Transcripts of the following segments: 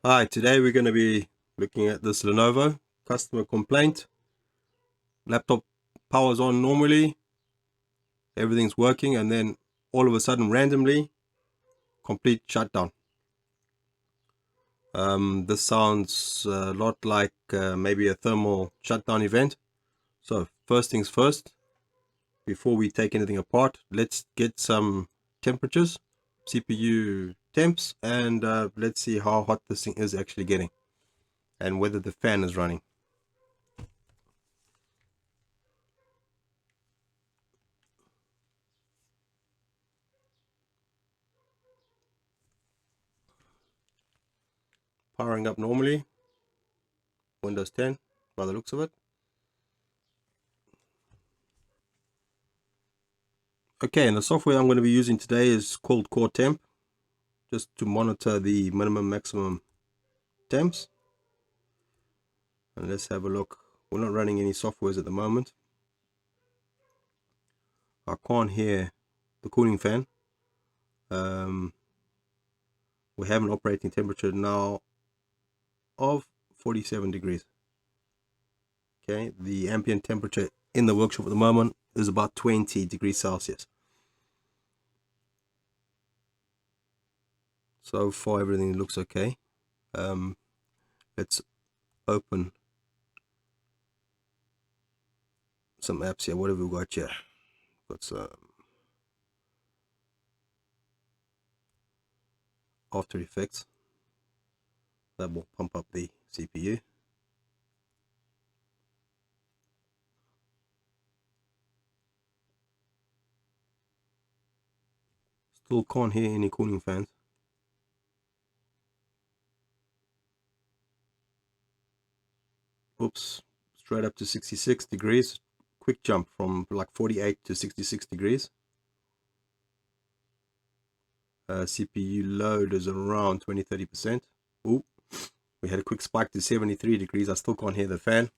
Hi, today we're going to be looking at this Lenovo customer complaint. Laptop powers on normally, everything's working, and then all of a sudden randomly complete shutdown. This sounds a lot like maybe a thermal shutdown event. So first things first, before we take anything apart, let's get some temperatures, CPU temps, and let's see how hot this thing is actually getting and whether the fan is running. Powering up normally, Windows 10 by the looks of it. Okay, and the software I'm going to be using today is called Core Temp, just to monitor the minimum maximum temps. And let's have a look. We're not running any softwares at the moment. I can't hear the cooling fan. We have an operating temperature now of 47 degrees. Okay, the ambient temperature in the workshop at the moment is about 20 degrees Celsius. So far everything looks okay. Let's open some apps here. What have we got here? Got some After Effects. That will pump up the CPU. Still can't hear any cooling fans. Oops, straight up to 66 degrees. Quick jump from like 48 to 66 degrees. CPU load is around 20-30%. Ooh, we had a quick spike to 73 degrees. I still can't hear the fan.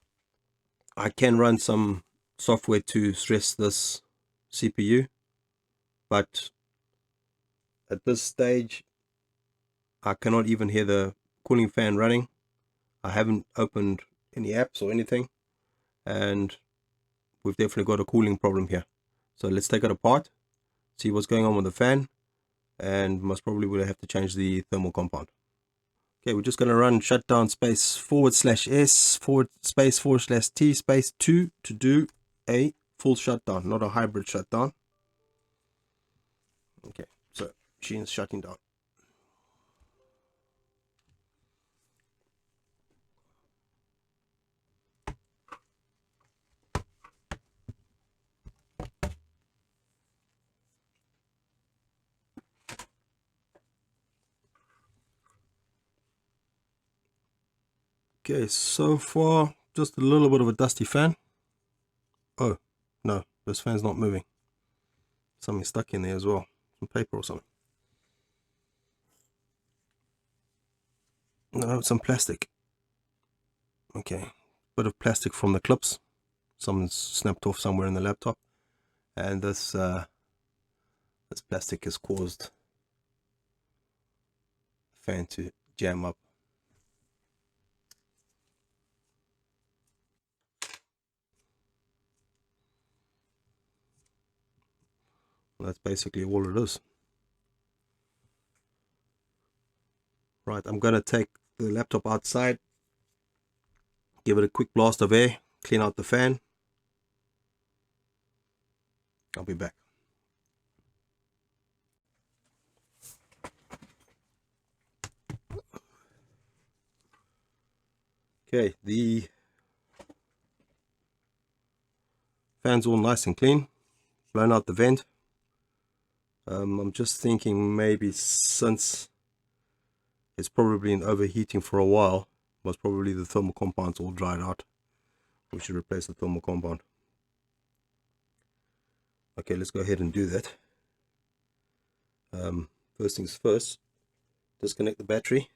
I can run some software to stress this CPU, but at this stage I cannot even hear the cooling fan running. I haven't opened any apps or anything, and we've definitely got a cooling problem here. So let's take it apart, see what's going on with the fan, and most probably we'll have to change the thermal compound. Okay, we're just going to run shutdown space /s/t/2 to do a full shutdown, not a hybrid shutdown. Okay, so machine's shutting down. Okay, so far just a little bit of a dusty fan. Oh no, this fan's not moving. Something stuck in there as well, some paper or something. No, some plastic. Okay, bit of plastic from the clips. Something's snapped off somewhere in the laptop, and this plastic has caused the fan to jam up. That's basically all it is. Right, I'm going to take the laptop outside, give it a quick blast of air, clean out the fan. I'll be back. Okay, the fan's all nice and clean, blown out the vent. I'm just thinking maybe since it's probably been overheating for a while, most probably the thermal compound's all dried out. We should replace the thermal compound. Okay, let's go ahead and do that. First things first, disconnect the battery.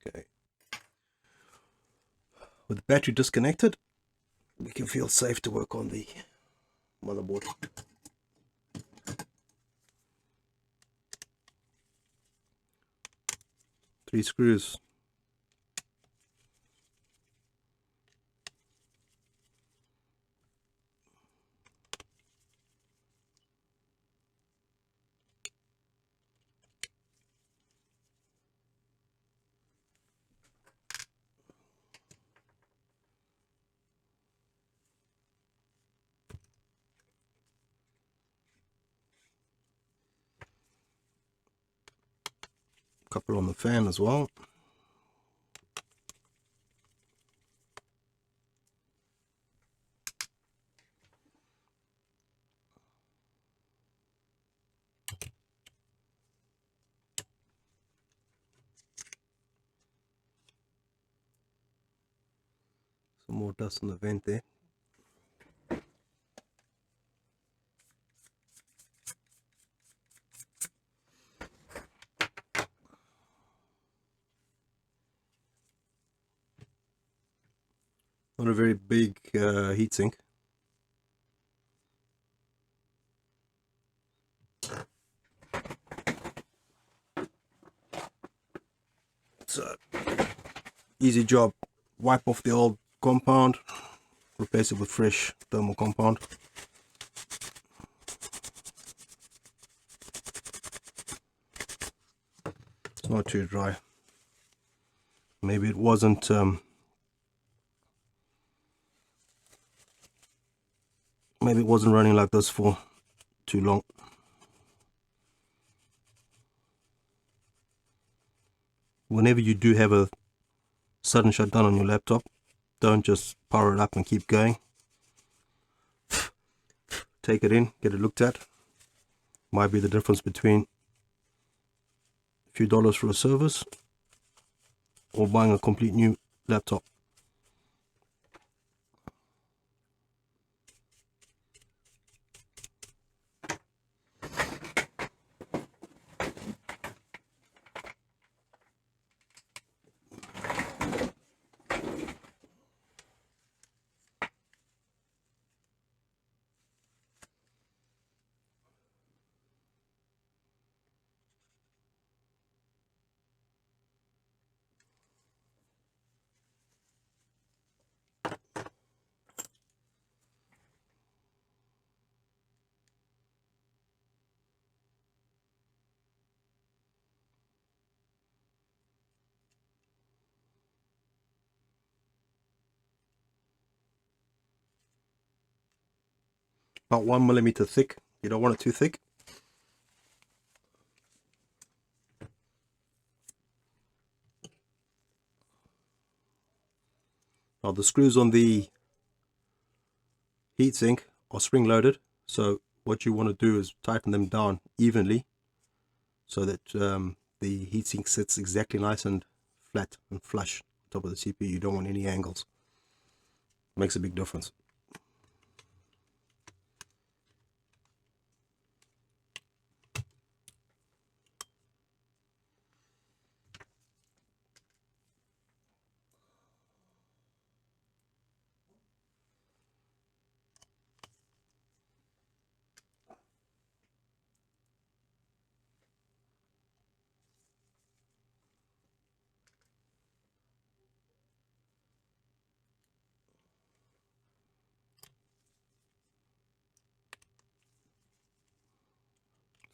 Okay. With the battery disconnected, we can feel safe to work on the motherboard. Three screws. Couple on the fan as well. Some more dust on the vent there. Not a very big heatsink. So easy job. Wipe off the old compound, replace it with fresh thermal compound. It's not too dry. Maybe it wasn't running like this for too long. Whenever you do have a sudden shutdown on your laptop, don't just power it up and keep going. Take it in, get it looked at. Might be the difference between a few dollars for a service or buying a complete new laptop. About 1 millimeter thick. You don't want it too thick. Now the screws on the heatsink are spring loaded, so what you want to do is tighten them down evenly so that the heatsink sits exactly nice and flat and flush on top of the CPU. You don't want any angles. Makes a big difference.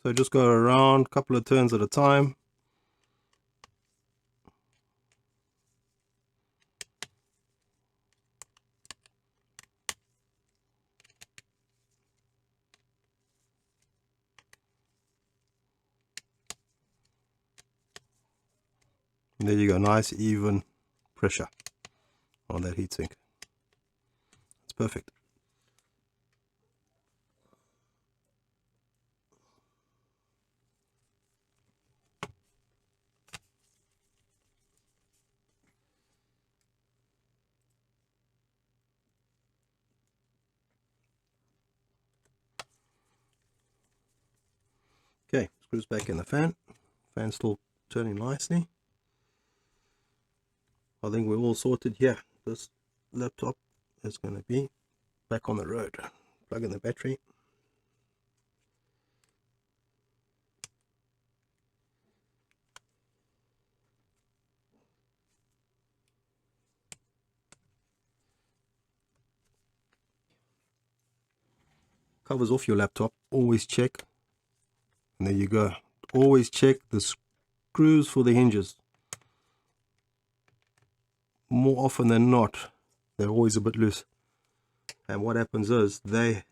So just go around a couple of turns at a time. And there you go, nice even pressure on that heatsink. It's perfect. Okay, screws back in the fan. Fan's still turning nicely. I think we're all sorted here. This laptop is going to be back on the road. plug in the battery. Covers off your laptop, always check, and there you go. Always check the screws for the hinges. More often than not, they're always a bit loose, and what happens is they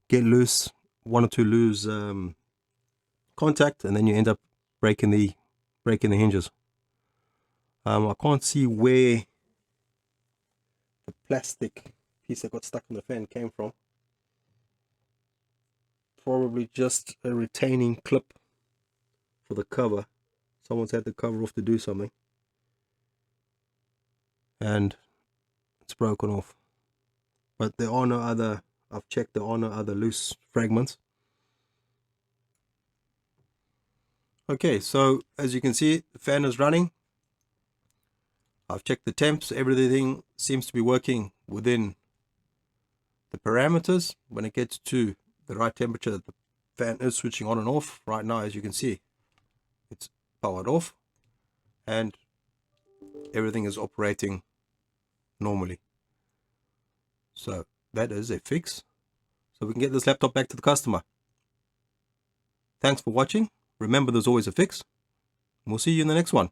get loose, one or two lose contact, and then you end up breaking the hinges. I can't see where the plastic piece that got stuck in the fan came from. Probably just a retaining clip for the cover. Someone's had the cover off to do something, and it's broken off. But there are no other, I've checked, there are no other loose fragments. Okay, so as you can see, the fan is running. I've checked the temps, everything seems to be working within the parameters. When it gets to the right temperature, the fan is switching on and off. Right now, as you can see, it's powered off and everything is operating normally. So that is a fix. So we can get this laptop back to the customer. Thanks for watching. Remember, there's always a fix. We'll see you in the next one.